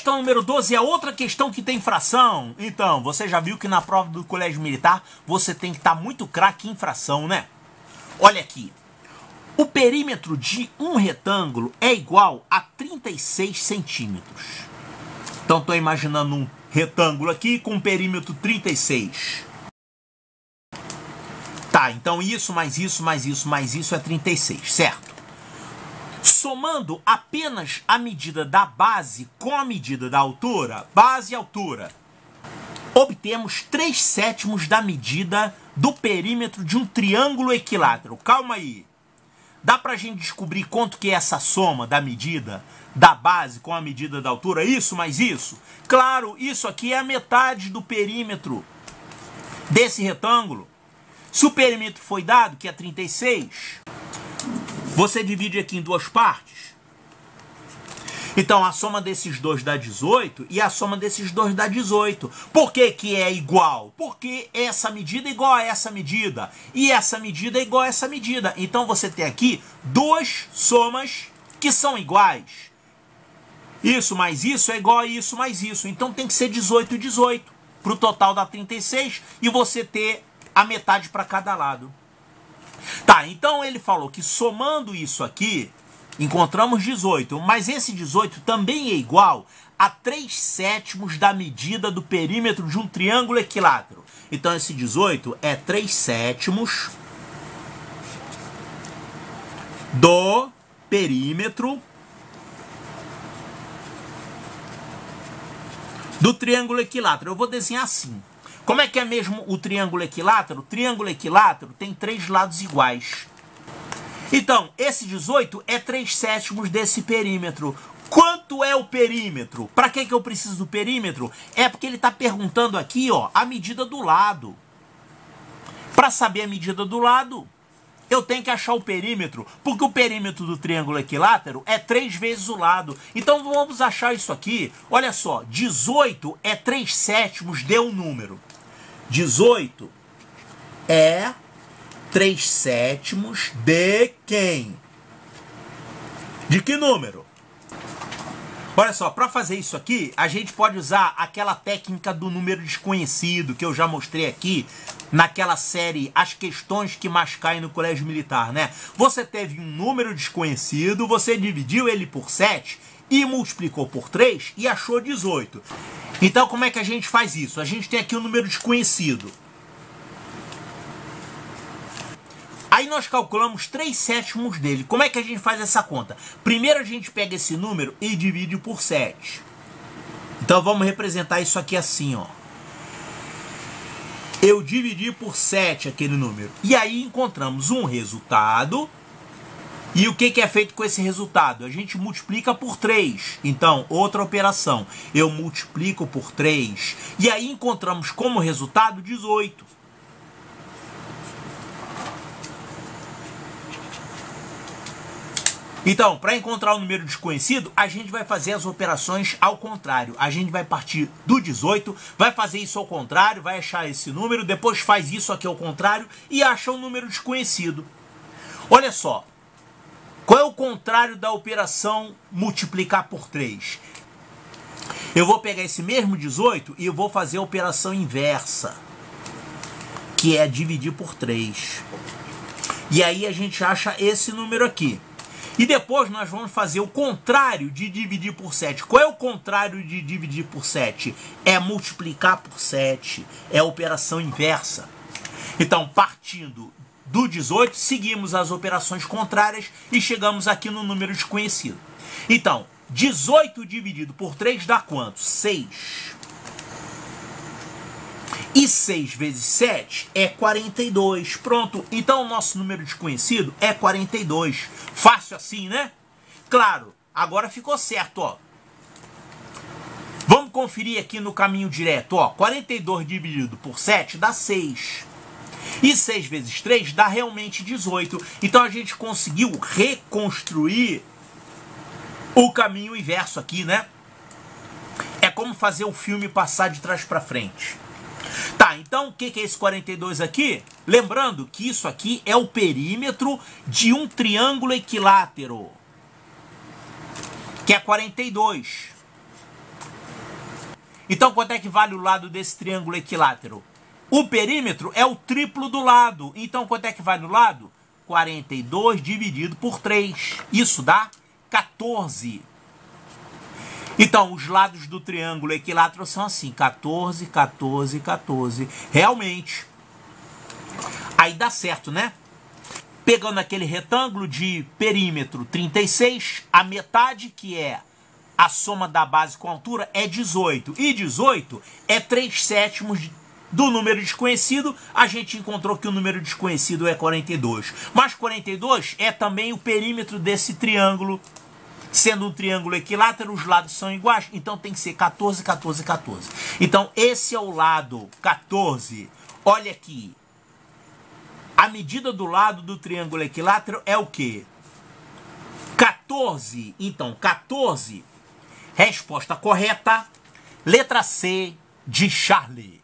questão número 12 é outra questão que tem fração. Então, você já viu que na prova do colégio militar você tem que estar muito craque em fração, né? Olha aqui. O perímetro de um retângulo é igual a 36 centímetros. Então, estou imaginando um retângulo aqui com perímetro 36. Tá, então isso mais isso mais isso mais isso é 36, certo? Somando apenas a medida da base com a medida da altura, base e altura, obtemos 3/7 da medida do perímetro de um triângulo equilátero. Calma aí. Dá pra gente descobrir quanto que é essa soma da medida da base com a medida da altura? Isso mais isso? Claro, isso aqui é a metade do perímetro desse retângulo. Se o perímetro foi dado, que é 36, você divide aqui em duas partes. Então, a soma desses dois dá 18 e a soma desses dois dá 18. Por que que é igual? Porque essa medida é igual a essa medida. E essa medida é igual a essa medida. Então, você tem aqui duas somas que são iguais. Isso mais isso é igual a isso mais isso. Então, tem que ser 18 e 18. Para o total dá 36 e você ter a metade para cada lado. Tá, então ele falou que somando isso aqui, encontramos 18, mas esse 18 também é igual a 3/7 da medida do perímetro de um triângulo equilátero. Então esse 18 é 3/7 do perímetro do triângulo equilátero. Eu vou desenhar assim. Como é que é mesmo o triângulo equilátero? O triângulo equilátero tem 3 lados iguais. Então, esse 18 é 3/7 desse perímetro. Quanto é o perímetro? Para que eu preciso do perímetro? É porque ele está perguntando aqui, ó, a medida do lado. Para saber a medida do lado, eu tenho que achar o perímetro, porque o perímetro do triângulo equilátero é 3 vezes o lado. Então vamos achar isso aqui. Olha só, 18 é 3/7 de um número. 18 é 3/7 de quem? De que número? Olha só, para fazer isso aqui, a gente pode usar aquela técnica do número desconhecido que eu já mostrei aqui naquela série As Questões que Mais Caem no Colégio Militar, né? Você teve um número desconhecido, você dividiu ele por 7 e multiplicou por 3 e achou 18. Então, como é que a gente faz isso? A gente tem aqui um número desconhecido. Aí nós calculamos 3/7 dele. Como é que a gente faz essa conta? Primeiro a gente pega esse número e divide por 7. Então vamos representar isso aqui assim, ó. Eu dividi por 7 aquele número. E aí encontramos um resultado. E o que é feito com esse resultado? A gente multiplica por 3. Então, outra operação. Eu multiplico por 3. E aí encontramos como resultado 18. Então, para encontrar o número desconhecido, a gente vai fazer as operações ao contrário. A gente vai partir do 18, vai fazer isso ao contrário, vai achar esse número, depois faz isso aqui ao contrário e acha um número desconhecido. Olha só, qual é o contrário da operação multiplicar por 3? Eu vou pegar esse mesmo 18 e eu vou fazer a operação inversa, que é dividir por 3. E aí a gente acha esse número aqui. E depois nós vamos fazer o contrário de dividir por 7. Qual é o contrário de dividir por 7? É multiplicar por 7. É a operação inversa. Então, partindo do 18, seguimos as operações contrárias e chegamos aqui no número desconhecido. Então, 18 dividido por 3 dá quanto? 6. E 6 vezes 7 é 42. Pronto. Então o nosso número desconhecido é 42. Fácil assim, né? Claro. Agora ficou certo, ó. Vamos conferir aqui no caminho direto, ó. 42 dividido por 7 dá 6. E 6 vezes 3 dá realmente 18. Então a gente conseguiu reconstruir o caminho inverso aqui, né? É como fazer o filme passar de trás para frente. Tá, então o que é esse 42 aqui? Lembrando que isso aqui é o perímetro de um triângulo equilátero, que é 42. Então, quanto é que vale o lado desse triângulo equilátero? O perímetro é o triplo do lado. Então, quanto é que vale o lado? 42 dividido por 3. Isso dá 14. Então, os lados do triângulo equilátero são assim, 14, 14, 14. Realmente. Aí dá certo, né? Pegando aquele retângulo de perímetro 36, a metade, que é a soma da base com a altura, é 18. E 18 é 3/7 do número desconhecido. A gente encontrou que o número desconhecido é 42. Mas 42 é também o perímetro desse triângulo. Sendo um triângulo equilátero, os lados são iguais. Então tem que ser 14, 14, 14. Então esse é o lado 14. Olha aqui. A medida do lado do triângulo equilátero é o quê? 14. Então, 14. Resposta correta. Letra C de Charlie.